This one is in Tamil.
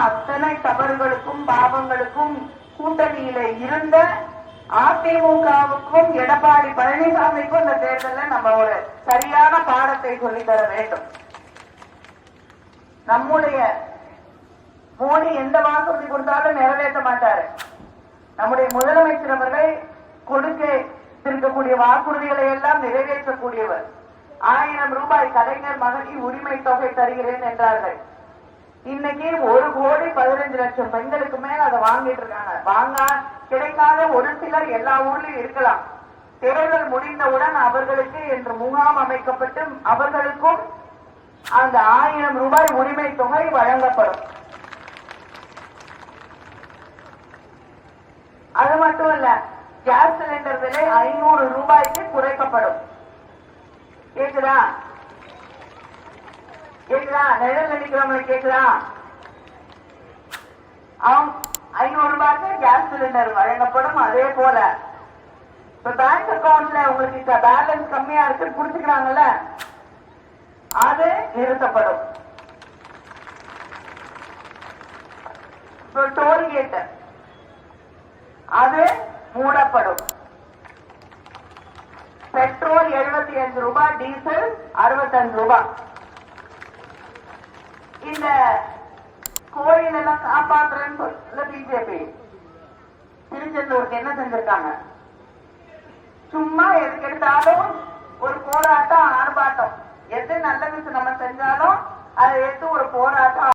அத்தனை தவறுகளுக்கும் பாவங்களுக்கும் கூட்டணியில இருந்த அதிமுகவுக்கும் எடப்பாடி பழனிசாமிக்கும் இந்த தேர்தலில் நம்ம ஒரு சரியான பாடத்தை சொல்லித்தர வேண்டும். நம்முடைய மோடி எந்த வாக்குறுதி கொடுத்தாலும் நிறைவேற்ற மாட்டாரு. நம்முடைய முதலமைச்சர் அவர்கள் கொடுக்க இருக்கக்கூடிய வாக்குறுதிகளை எல்லாம் நிறைவேற்றக்கூடியவர். 1000 ரூபாய் கலைஞர் மகளிர் உரிமை தொகை தருகிறேன் என்றார்கள். இன்னைக்கு 1,15,00,000 பெண்களுக்கு மேல அதை வாங்கிட்டு இருக்காங்க. வாங்க கிடைக்காத ஒரு சிலர் எல்லா ஊர்லயும் இருக்கலாம். தேர்தல் முடிந்தவுடன் அவர்களுக்கு என்று முகாம் அமைக்கப்பட்டு அவர்களுக்கும் அந்த 1000 ரூபாய் உரிமை தொகை வழங்கப்படும். அது மட்டும் இல்ல, கேஸ் சிலிண்டர் விலை 500 ரூபாய்க்கு குறைக்கப்படும். கேக்குதா? கேக்குதா? நிழல் நினைக்கிறவங்களுக்கு கேக்குதா? 500 ரூபாய்க்கு கேஸ் சிலிண்டர் வழங்கப்படும். அதே போல இப்ப பேங்க் அக்கௌண்ட்ல உங்களுக்கு பேலன்ஸ் கம்மியா இருக்கு புடிச்சுக்கிறாங்கல்ல, அது நிறுத்தப்படும். டோல்கேட் அது மூடப்படும். பெட்ரோல் 75 ரூபாய், டீசல் 65 ரூபாய். இந்த கோயில் எல்லாம் காப்பாற்றுறேன்னு சொல்ல பிஜேபி திருச்செந்தூருக்கு என்ன செஞ்சிருக்காங்க? சும்மா எதுக்கு எடுத்தாலும் ஒரு போராட்டம், ஆர்ப்பாட்டம். எது நல்ல விஷயம் நம்ம செஞ்சாலும் அதை எடுத்து ஒரு போராட்டம்